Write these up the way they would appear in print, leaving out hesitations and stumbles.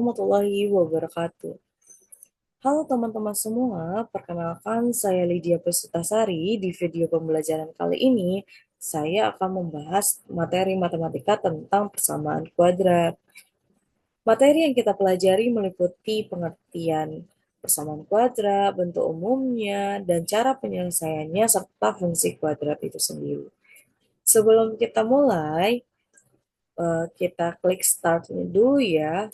warahmatullahi wabarakatuh. Halo teman-teman semua, perkenalkan saya Lydia Puspitasari. Di video pembelajaran kali ini, saya akan membahas materi matematika tentang persamaan kuadrat. Materi yang kita pelajari meliputi pengertian persamaan kuadrat, bentuk umumnya, dan cara penyelesaiannya, serta fungsi kuadrat itu sendiri. Sebelum kita mulai, kita klik start dulu ya.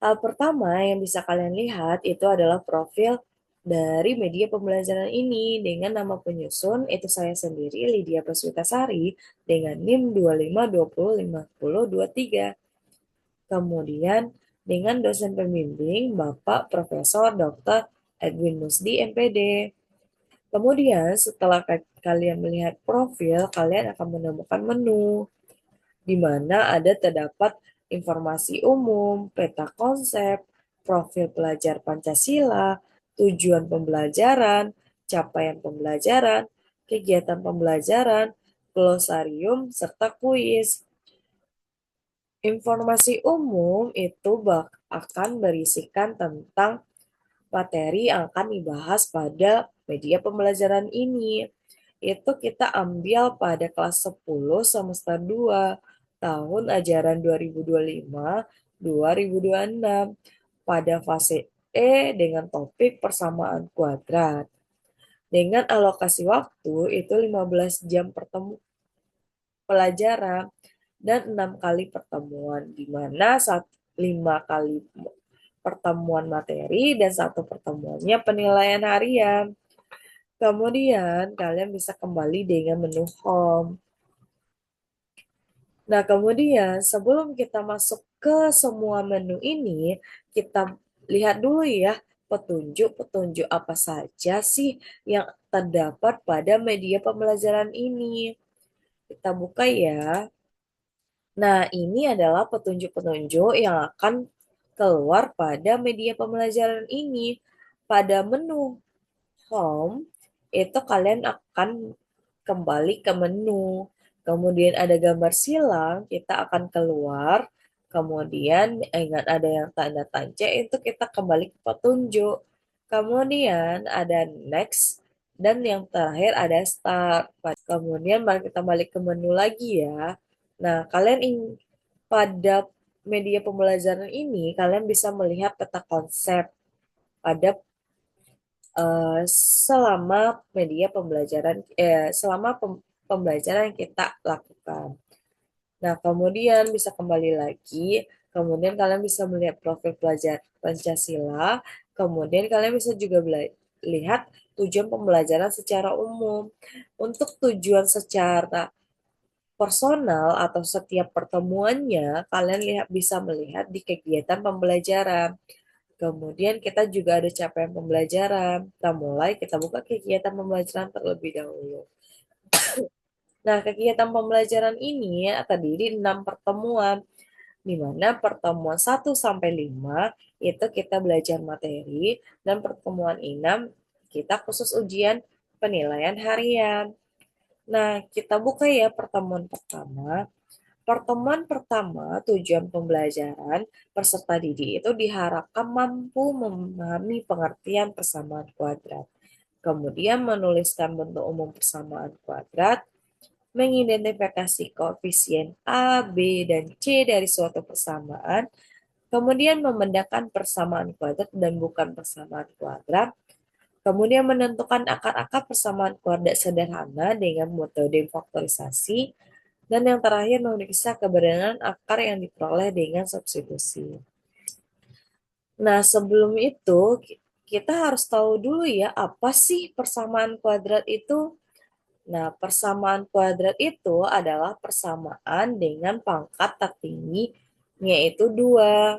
Hal pertama yang bisa kalian lihat itu adalah profil dari media pembelajaran ini dengan nama penyusun itu saya sendiri Lydia Puspitasari dengan NIM 25205023. Kemudian dengan dosen pembimbing Bapak Profesor Dr. Edwin Musdi MPD. Kemudian setelah kalian melihat profil, kalian akan menemukan menu di mana ada terdapat informasi umum, peta konsep, profil pelajar Pancasila, tujuan pembelajaran, capaian pembelajaran, kegiatan pembelajaran, glosarium, serta kuis. Informasi umum itu akan berisikan tentang materi yang akan dibahas pada media pembelajaran ini. Itu kita ambil pada kelas 10 semester 2 tahun ajaran 2025-2026 pada fase E dengan topik persamaan kuadrat. Dengan alokasi waktu itu 15 jam pelajaran dan 6 kali pertemuan, di mana 5 kali pertemuan materi dan 1 pertemuannya penilaian harian. Kemudian kalian bisa kembali dengan menu home. Nah, kemudian sebelum kita masuk ke semua menu ini, kita lihat dulu ya petunjuk-petunjuk apa saja sih yang terdapat pada media pembelajaran ini. Kita buka ya. Nah, ini adalah petunjuk-petunjuk yang akan keluar pada media pembelajaran ini. Pada menu home, itu kalian akan kembali ke menu. Kemudian ada gambar silang, kita akan keluar. Kemudian ingat ada yang tanda tanja, itu kita kembali ke petunjuk. Kemudian ada next, dan yang terakhir ada start. Kemudian mari kita balik ke menu lagi ya. Nah, pada media pembelajaran ini, kalian bisa melihat peta konsep pada selama media pembelajaran pembelajaran yang kita lakukan. Nah, kemudian bisa kembali lagi, kemudian kalian bisa melihat profil pelajar Pancasila, kemudian kalian bisa juga lihat tujuan pembelajaran secara umum. Untuk tujuan secara personal atau setiap pertemuannya, kalian bisa melihat di kegiatan pembelajaran. Kemudian kita juga ada capaian pembelajaran. Kita mulai, kita buka kegiatan pembelajaran terlebih dahulu. Nah, kegiatan pembelajaran ini terdiri 6 pertemuan, di mana pertemuan 1 sampai 5 itu kita belajar materi, dan pertemuan 6 kita khusus ujian penilaian harian. Nah, kita buka ya pertemuan pertama. Pertemuan pertama, tujuan pembelajaran peserta didik itu diharapkan mampu memahami pengertian persamaan kuadrat. Kemudian menuliskan bentuk umum persamaan kuadrat, mengidentifikasi koefisien A, B, dan C dari suatu persamaan, kemudian membedakan persamaan kuadrat dan bukan persamaan kuadrat, kemudian menentukan akar-akar persamaan kuadrat sederhana dengan metode faktorisasi, dan yang terakhir memeriksa keberadaan akar yang diperoleh dengan substitusi. Nah, sebelum itu kita harus tahu dulu ya apa sih persamaan kuadrat itu. Nah, persamaan kuadrat itu adalah persamaan dengan pangkat tertinggi yaitu 2.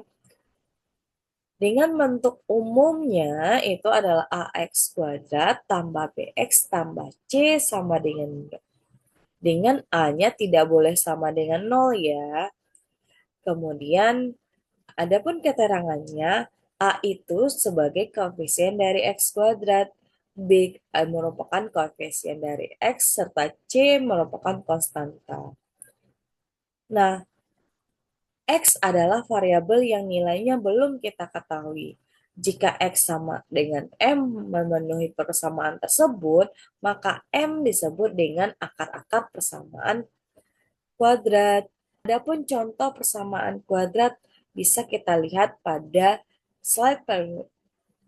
Dengan bentuk umumnya itu adalah AX kuadrat tambah BX tambah C sama dengan A-nya tidak boleh sama dengan 0 ya. Kemudian, adapun keterangannya, A itu sebagai koefisien dari X kuadrat, B merupakan koefisien dari X, serta C merupakan konstanta. Nah, X adalah variabel yang nilainya belum kita ketahui. Jika X sama dengan M memenuhi persamaan tersebut, maka M disebut dengan akar-akar persamaan kuadrat. Adapun contoh persamaan kuadrat bisa kita lihat pada slide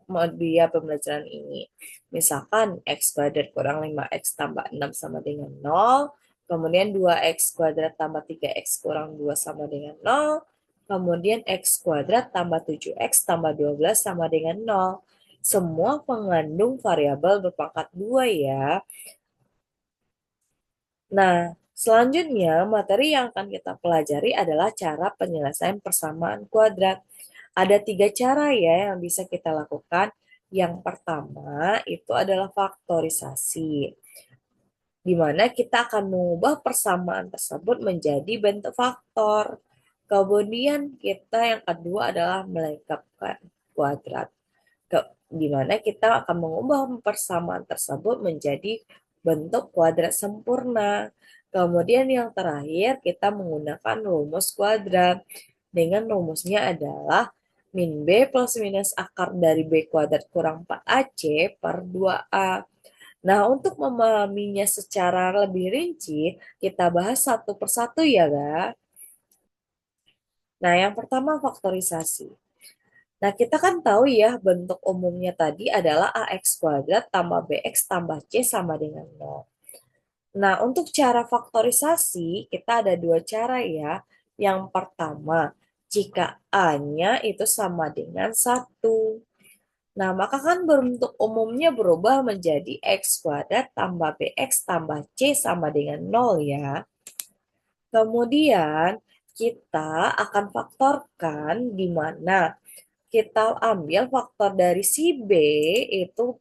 media pembelajaran ini. Misalkan X kuadrat kurang 5X tambah 6 sama dengan 0, kemudian 2X kuadrat tambah 3X kurang 2 sama dengan 0, kemudian X kuadrat tambah 7X tambah 12 sama dengan 0. Semua mengandung variabel berpangkat 2 ya. Nah, selanjutnya materi yang akan kita pelajari adalah cara penyelesaian persamaan kuadrat. Ada tiga cara ya yang bisa kita lakukan. Yang pertama itu adalah faktorisasi, di mana kita akan mengubah persamaan tersebut menjadi bentuk faktor. Kemudian kita yang kedua adalah melengkapkan kuadrat, di mana kita akan mengubah persamaan tersebut menjadi bentuk kuadrat sempurna. Kemudian yang terakhir kita menggunakan rumus kuadrat. Dengan rumusnya adalah min B plus minus akar dari B kuadrat kurang 4AC per 2A. Nah, untuk memahaminya secara lebih rinci, kita bahas satu persatu ya, Kak. Nah, yang pertama faktorisasi. Nah, kita kan tahu ya bentuk umumnya tadi adalah AX kuadrat tambah BX tambah C sama dengan 0. Nah, untuk cara faktorisasi, kita ada dua cara ya. Yang pertama, jika A-nya itu sama dengan 1. Nah, maka kan bentuk umumnya berubah menjadi X kuadrat tambah BX tambah C sama dengan 0 ya. Kemudian, kita akan faktorkan di mana kita ambil faktor dari si B itu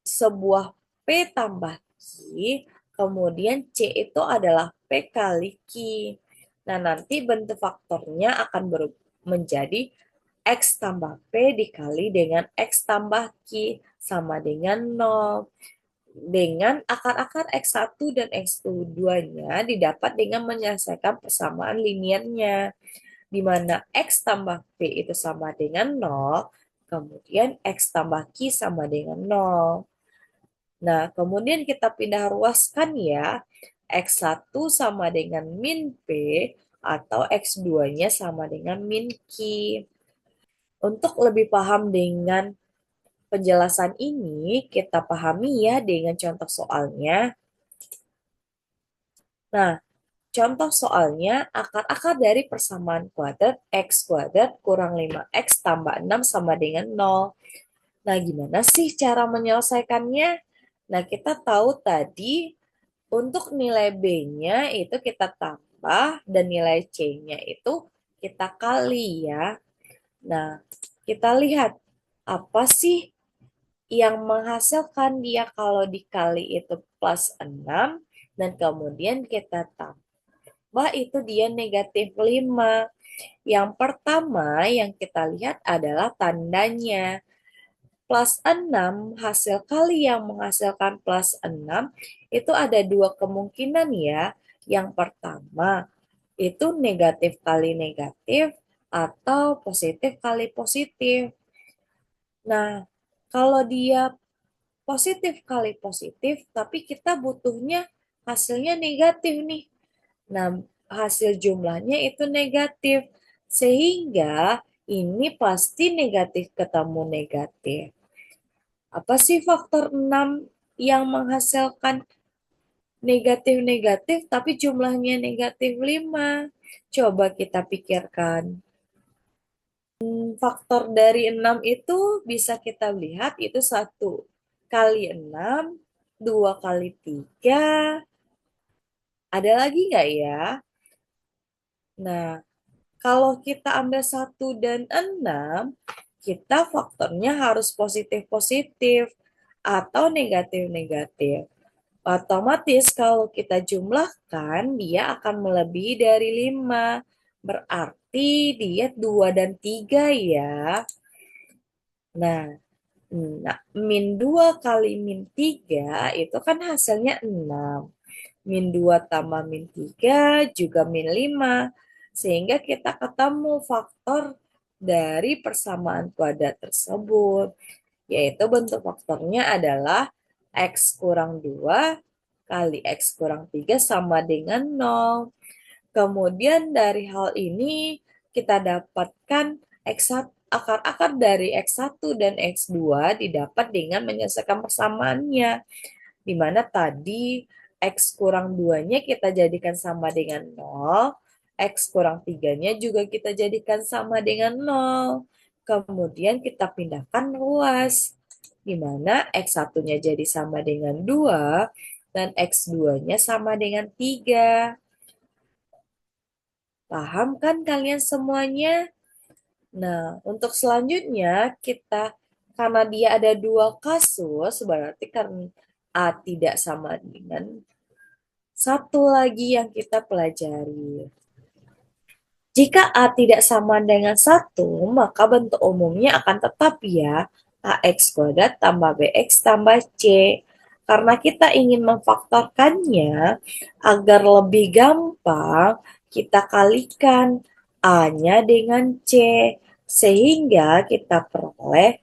sebuah P tambah Q, kemudian C itu adalah P kali Q. Nah, nanti bentuk faktornya akan menjadi X tambah P dikali dengan X tambah Q sama dengan 0. Dengan akar-akar X1 dan X2-nya didapat dengan menyelesaikan persamaan linearnya, di mana X tambah P itu sama dengan 0, kemudian X tambah Q sama dengan 0. Nah, kemudian kita pindah ruaskan ya, X1 sama dengan min P atau X2-nya sama dengan min Q. Untuk lebih paham dengan penjelasan ini, kita pahami ya dengan contoh soalnya. Nah, contoh soalnya, akar-akar dari persamaan kuadrat X kuadrat kurang 5X tambah 6 sama dengan 0. Nah, gimana sih cara menyelesaikannya? Nah, kita tahu tadi untuk nilai B-nya itu kita tambah dan nilai C-nya itu kita kali ya. Nah, kita lihat apa sih yang menghasilkan dia kalau dikali itu plus 6 dan kemudian kita tambah itu dia negatif 5. Yang pertama yang kita lihat adalah tandanya. Plus 6 hasil kali yang menghasilkan plus 6 itu ada dua kemungkinan ya. Yang pertama itu negatif kali negatif atau positif kali positif. Nah, kalau dia positif kali positif, tapi kita butuhnya hasilnya negatif nih. Nah, hasil jumlahnya itu negatif. Sehingga ini pasti negatif ketemu negatif. Apa sih faktor 6 yang menghasilkan negatif-negatif tapi jumlahnya negatif 5? Coba kita pikirkan. Faktor dari 6 itu bisa kita lihat itu 1 kali 6, 2 kali 3. Ada lagi nggak ya? Nah, kalau kita ambil 1 dan 6, kita faktornya harus positif-positif atau negatif-negatif. Otomatis kalau kita jumlahkan, dia akan melebihi dari 5. Berarti dia 2 dan 3 ya. Nah, min 2 kali min 3 itu kan hasilnya 6. Min 2 tambah min 3 juga min 5. Sehingga kita ketemu faktor dari persamaan kuadrat tersebut, yaitu bentuk faktornya adalah X kurang 2 kali X kurang 3 sama dengan 0. Kemudian dari hal ini kita dapatkan akar-akar dari X1 dan X2 didapat dengan menyelesaikan persamaannya, di mana tadi X kurang 2-nya kita jadikan sama dengan 0, X kurang 3-nya juga kita jadikan sama dengan 0. Kemudian kita pindahkan ruas, di mana X1-nya jadi sama dengan 2, dan X2-nya sama dengan 3. Paham kan kalian semuanya? Nah, untuk selanjutnya karena dia ada dua kasus, berarti karena A tidak sama dengan satu lagi yang kita pelajari. Jika A tidak sama dengan satu, maka bentuk umumnya akan tetap ya, AX kuadrat tambah BX tambah C. Karena kita ingin memfaktorkannya, agar lebih gampang, kita kalikan A-nya dengan C. Sehingga kita peroleh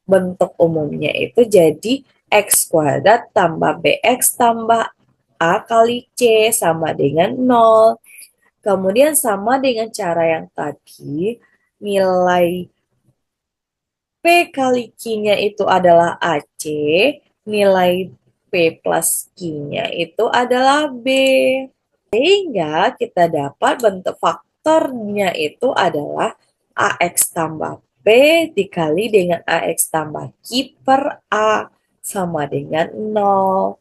bentuk umumnya itu jadi X kuadrat tambah BX tambah A kali C sama dengan 0. Kemudian sama dengan cara yang tadi, nilai P kali Q-nya itu adalah AC, nilai P plus Q-nya itu adalah B. Sehingga kita dapat bentuk faktornya itu adalah AX tambah P dikali dengan AX tambah Q per A sama dengan 0.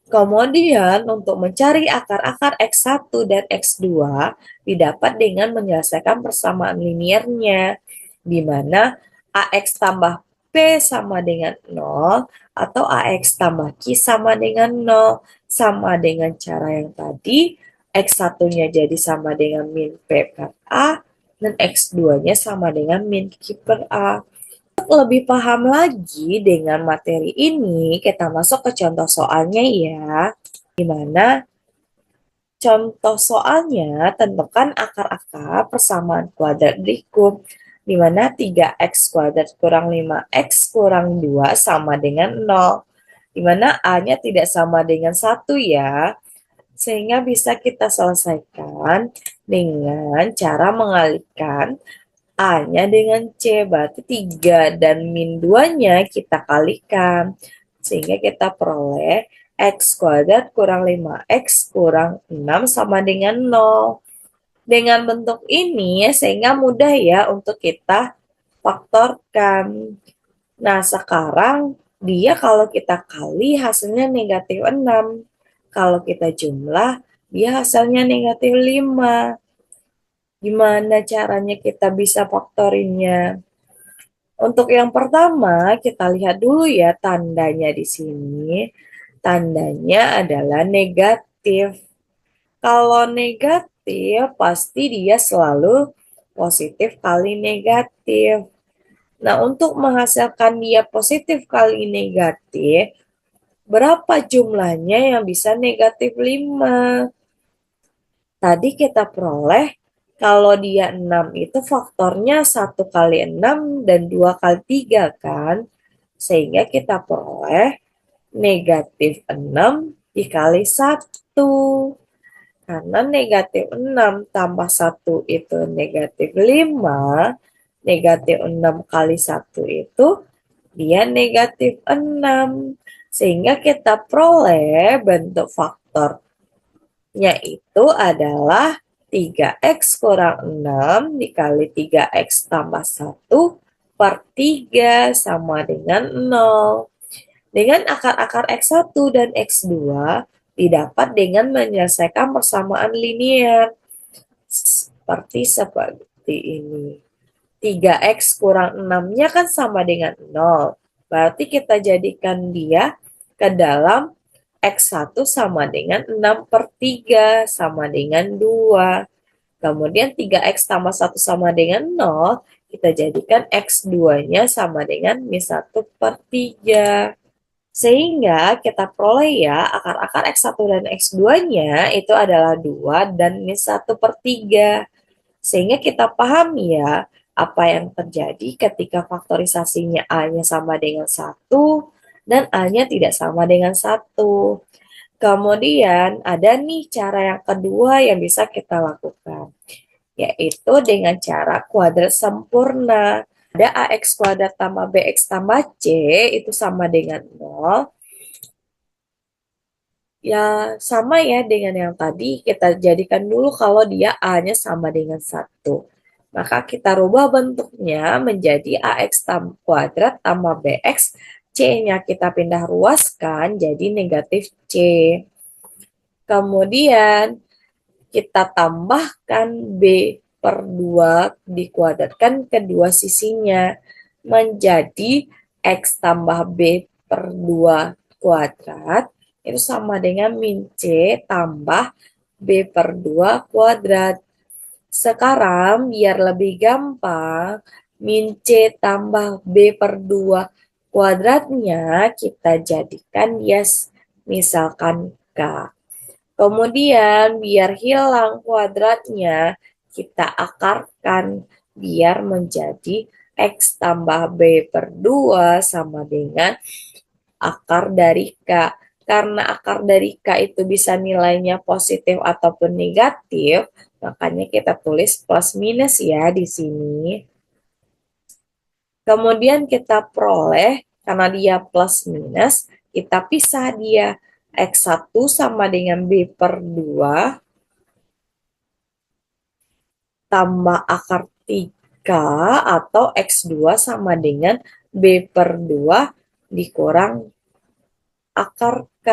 Kemudian untuk mencari akar-akar X1 dan X2 didapat dengan menyelesaikan persamaan linearnya, di mana AX tambah P sama dengan 0 atau AX tambah Q sama dengan 0, sama dengan cara yang tadi, X1-nya jadi sama dengan min P per A, dan X2-nya sama dengan min Q per A. Untuk lebih paham lagi dengan materi ini, kita masuk ke contoh soalnya ya. Di mana contoh soalnya tentukan akar-akar persamaan kuadrat berikut. Di mana 3x kuadrat kurang 5x kurang 2 sama dengan 0. Di mana A-nya tidak sama dengan 1 ya. Sehingga bisa kita selesaikan dengan cara mengalihkan A-nya dengan C, berarti 3 dan min 2-nya kita kalikan. Sehingga kita peroleh X kuadrat kurang 5X kurang 6 sama dengan 0. Dengan bentuk ini, sehingga mudah ya untuk kita faktorkan. Nah, sekarang dia kalau kita kali hasilnya negatif 6. Kalau kita jumlah, dia hasilnya negatif 5. Gimana caranya kita bisa faktorinnya? Untuk yang pertama, kita lihat dulu ya tandanya di sini. Tandanya adalah negatif. Kalau negatif, pasti dia selalu positif kali negatif. Nah, untuk menghasilkan dia positif kali negatif, berapa jumlahnya yang bisa negatif 5? Tadi kita peroleh kalau dia 6 itu faktornya 1 kali 6 dan 2 kali 3 kan. Sehingga kita peroleh negatif 6 dikali 1. Karena negatif 6 tambah 1 itu negatif 5. Negatif 6 kali 1 itu dia negatif 6. Sehingga kita peroleh bentuk faktor yaitu adalah 3x kurang 6 dikali 3x tambah 1 per 3 sama dengan 0. Dengan akar-akar X1 dan X2 didapat dengan menyelesaikan persamaan linear. Seperti ini. 3x kurang 6-nya kan sama dengan 0. Berarti kita jadikan dia ke dalam X1 sama dengan 6 per 3 sama dengan 2. Kemudian 3x tambah 1 sama dengan 0, kita jadikan X2-nya sama dengan min 1 per 3. Sehingga kita peroleh ya akar-akar X1 dan X2-nya itu adalah 2 dan min 1/3. Sehingga kita pahami ya apa yang terjadi ketika faktorisasinya A-nya sama dengan 1 dan A-nya tidak sama dengan 1. Kemudian ada nih cara yang kedua yang bisa kita lakukan, yaitu dengan cara kuadrat sempurna. Ada AX kuadrat tambah BX tambah C itu sama dengan 0. Ya, sama ya dengan yang tadi, kita jadikan dulu kalau dia A-nya sama dengan 1. Maka kita rubah bentuknya menjadi AX kuadrat tambah BX, C-nya kita pindah ruaskan jadi negatif C. Kemudian kita tambahkan B per 2 dikuadratkan kedua sisinya menjadi X tambah B per 2 kuadrat itu sama dengan min C tambah B per 2 kuadrat. Sekarang biar lebih gampang, min C tambah B per 2 kuadratnya kita jadikan dia misalkan K. Kemudian biar hilang kuadratnya, kita akarkan biar menjadi X tambah B per 2 sama dengan akar dari K. Karena akar dari K itu bisa nilainya positif ataupun negatif, makanya kita tulis plus minus ya di sini. Kemudian kita peroleh, karena dia plus minus, kita pisah dia. X1 sama dengan B per 2 tambah akar 3 atau X2 sama dengan B per 2 dikurang akar K.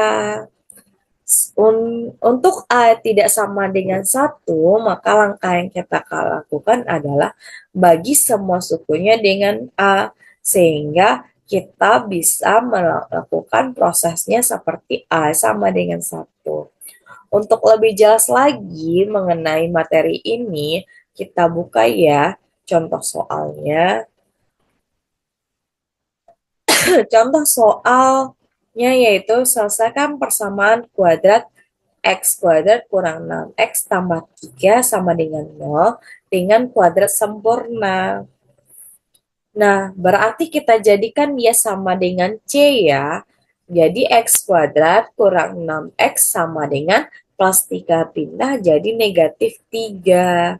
Untuk A tidak sama dengan 1, maka langkah yang kita lakukan adalah bagi semua sukunya dengan A, sehingga kita bisa melakukan prosesnya seperti A sama dengan 1. Untuk lebih jelas lagi mengenai materi ini, kita buka ya contoh soalnya. Contoh soalnya yaitu selesaikan persamaan kuadrat X kuadrat kurang 6X tambah 3 sama dengan 0 dengan kuadrat sempurna. Nah, berarti kita jadikan dia sama dengan C ya. Jadi X kuadrat kurang 6X sama dengan plus 3 pindah jadi negatif 3.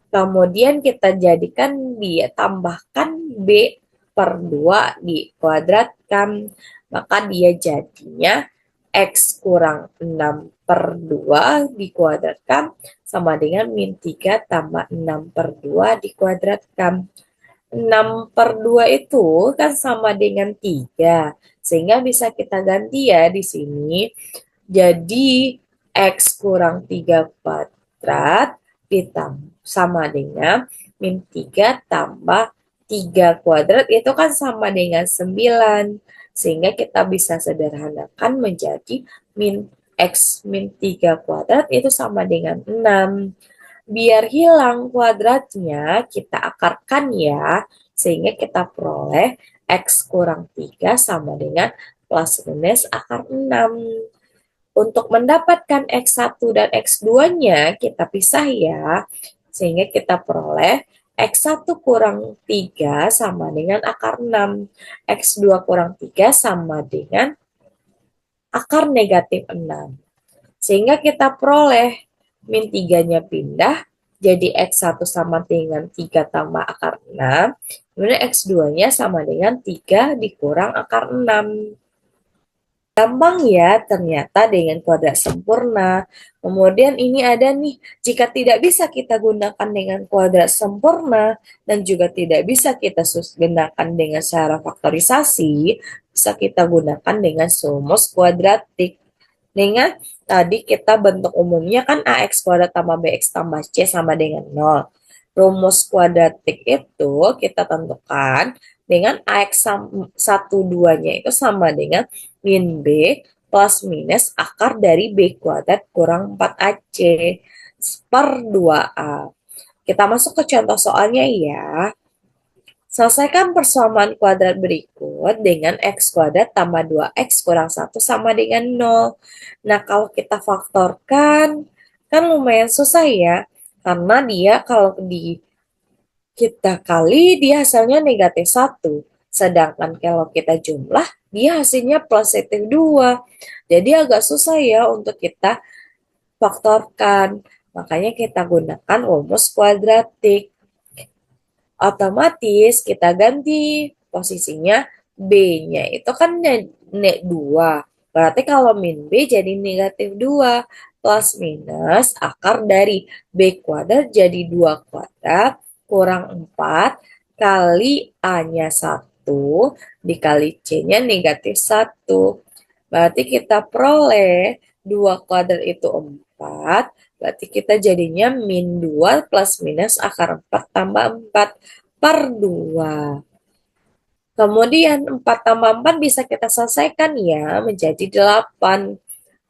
Kemudian kita jadikan dia tambahkan B per 2 dikuadratkan. Maka dia jadinya X kurang 6 per 2 dikuadratkan sama dengan min 3 tambah 6 per 2 dikuadratkan. 6 per 2 itu kan sama dengan 3. Sehingga bisa kita ganti ya di sini. Jadi X kurang 3 kuadrat ditambah sama dengan min 3 tambah 3 kuadrat itu kan sama dengan 9. Sehingga kita bisa sederhanakan menjadi min X min 3 kuadrat itu sama dengan 6. Biar hilang kuadratnya, kita akarkan ya, sehingga kita peroleh X kurang 3 sama dengan plus minus akar 6. Untuk mendapatkan X1 dan X2-nya, kita pisah ya, sehingga kita peroleh X1 kurang 3 sama dengan akar 6. X2 kurang 3 sama dengan akar negatif 6. Sehingga kita peroleh min 3-nya pindah, jadi X1 sama dengan 3 tambah akar 6. Kemudian X2-nya sama dengan 3 dikurang akar 6. Gampang ya ternyata dengan kuadrat sempurna. Kemudian ini ada nih, jika tidak bisa kita gunakan dengan kuadrat sempurna dan juga tidak bisa kita gunakan dengan cara faktorisasi, bisa kita gunakan dengan rumus kuadratik. Dengan tadi kita bentuk umumnya kan AX kuadrat tambah BX tambah C sama dengan 0. Rumus kuadratik itu kita tentukan dengan AX 1, 2-nya itu sama dengan min B plus minus akar dari B kuadrat kurang 4AC per 2A. Kita masuk ke contoh soalnya ya. Selesaikan persamaan kuadrat berikut. disebut dengan X kuadrat tambah 2X kurang 1 sama dengan 0. Nah, kalau kita faktorkan, kan lumayan susah ya, karena dia kalau kita kali, dia hasilnya negatif 1. Sedangkan kalau kita jumlah, dia hasilnya positif 2. Jadi agak susah ya untuk kita faktorkan. Makanya kita gunakan rumus kuadratik. Otomatis kita ganti posisinya B-nya itu kan 2. Berarti kalau min B jadi negatif 2 plus minus akar dari B kuadrat jadi 2 kuadrat kurang 4 kali A-nya 1 dikali C-nya negatif 1. Berarti kita peroleh 2 kuadrat itu 4. Berarti kita jadinya min 2 plus minus akar 4 tambah 4 per 2. Kemudian 4 tambah 4 bisa kita selesaikan ya menjadi 8.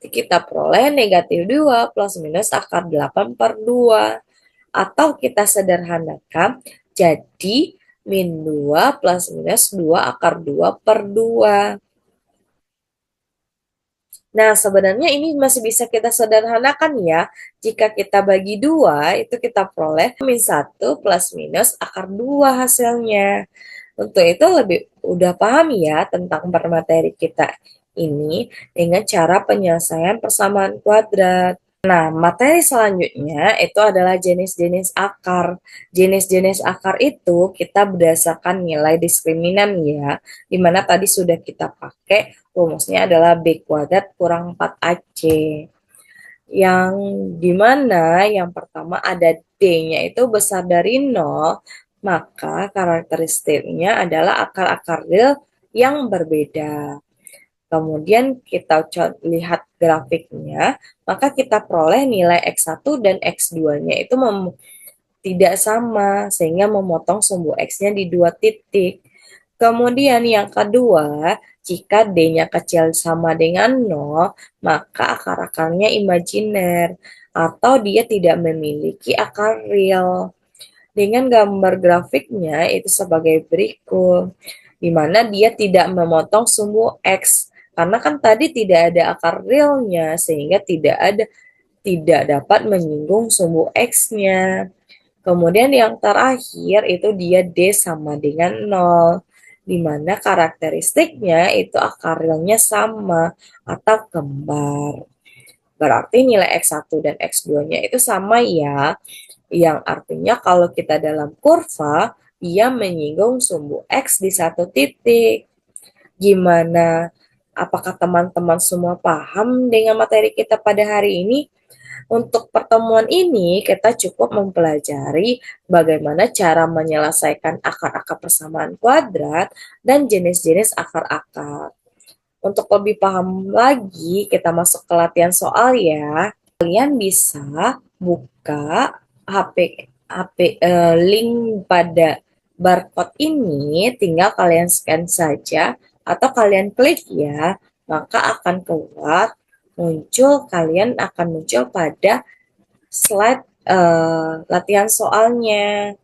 Kita peroleh negatif 2 plus minus akar 8 per 2. Atau kita sederhanakan jadi min 2 plus minus 2 akar 2 per 2. Nah, sebenarnya ini masih bisa kita sederhanakan ya. Jika kita bagi 2, itu kita peroleh min 1 plus minus akar 2 hasilnya. Untuk itu lebih udah paham ya tentang permateri kita ini dengan cara penyelesaian persamaan kuadrat. Nah, materi selanjutnya itu adalah jenis-jenis akar. Jenis-jenis akar itu kita berdasarkan nilai diskriminan ya, dimana tadi sudah kita pakai rumusnya adalah B kuadrat kurang 4AC. Yang dimana yang pertama ada D-nya itu besar dari 0, maka karakteristiknya adalah akar-akar real yang berbeda. Kemudian kita lihat grafiknya, maka kita peroleh nilai X1 dan X2-nya itu tidak sama, sehingga memotong sumbu X-nya di 2 titik. Kemudian yang kedua, jika D-nya kecil sama dengan 0, maka akar-akarnya imajiner, atau dia tidak memiliki akar real. Dengan gambar grafiknya itu sebagai berikut, di mana dia tidak memotong sumbu X, karena kan tadi tidak ada akar realnya, sehingga tidak dapat menyinggung sumbu X-nya. Kemudian yang terakhir itu dia D sama dengan 0, di mana karakteristiknya itu akar realnya sama atau kembar. Berarti nilai X1 dan X2-nya itu sama ya, yang artinya kalau kita dalam kurva, dia menyinggung sumbu X di 1 titik. Gimana? Apakah teman-teman semua paham dengan materi kita pada hari ini? Untuk pertemuan ini, kita cukup mempelajari bagaimana cara menyelesaikan akar-akar persamaan kuadrat dan jenis-jenis akar-akar. Untuk lebih paham lagi, kita masuk ke latihan soal ya. Kalian bisa buka link pada barcode ini, tinggal kalian scan saja atau kalian klik ya, maka akan keluar kalian akan muncul pada slide latihan soalnya.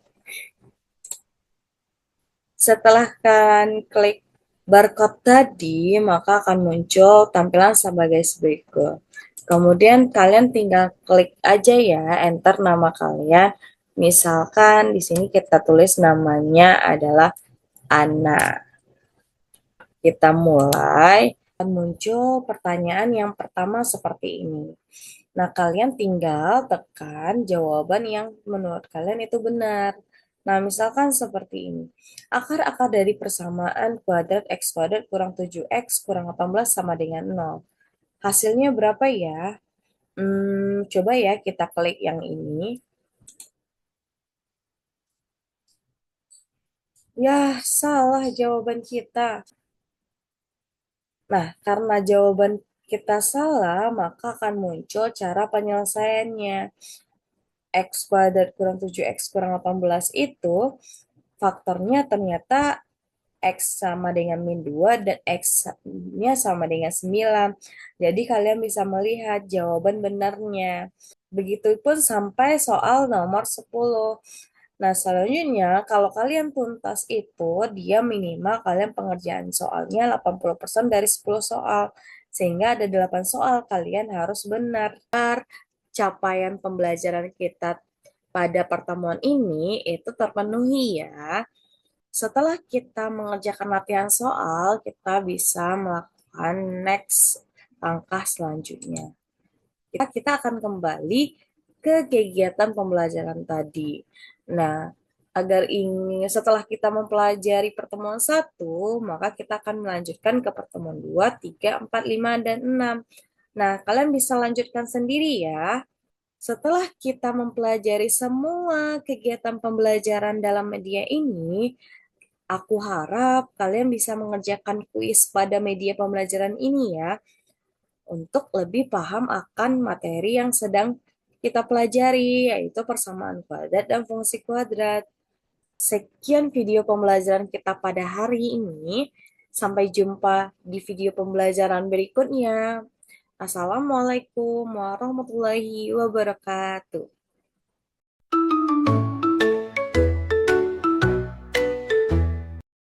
Setelah kalian klik barcode tadi, maka akan muncul tampilan sebagai berikut. Kemudian kalian tinggal klik aja ya, enter nama kalian. Misalkan di sini kita tulis namanya adalah Ana. Kita mulai, akan muncul pertanyaan yang pertama seperti ini. Nah, kalian tinggal tekan jawaban yang menurut kalian itu benar. Nah, misalkan seperti ini. Akar-akar dari persamaan kuadrat X kuadrat kurang 7X kurang 18 sama dengan 0. Hasilnya berapa ya? Coba ya kita klik yang ini. Ya, salah jawaban kita. Nah, karena jawaban kita salah, maka akan muncul cara penyelesaiannya. X kuadrat kurang 7X kurang 18 itu faktornya ternyata X sama dengan min 2 dan X-nya sama dengan 9. Jadi kalian bisa melihat jawaban benarnya. Begitupun sampai soal nomor 10. Nah, selanjutnya, kalau kalian tuntas itu, dia minimal kalian pengerjaan soalnya 80% dari 10 soal. Sehingga ada 8 soal kalian harus benar. Capaian pembelajaran kita pada pertemuan ini itu terpenuhi ya. Setelah kita mengerjakan latihan soal, kita bisa melakukan next langkah selanjutnya. Kita akan kembali ke kegiatan pembelajaran tadi. Nah, agar ini setelah kita mempelajari pertemuan satu, maka kita akan melanjutkan ke pertemuan 2, 3, 4, 5, dan 6. Nah, kalian bisa lanjutkan sendiri ya. Setelah kita mempelajari semua kegiatan pembelajaran dalam media ini, aku harap kalian bisa mengerjakan kuis pada media pembelajaran ini ya, untuk lebih paham akan materi yang sedang kita pelajari, yaitu persamaan kuadrat dan fungsi kuadrat. Sekian video pembelajaran kita pada hari ini. Sampai jumpa di video pembelajaran berikutnya. Assalamualaikum warahmatullahi wabarakatuh.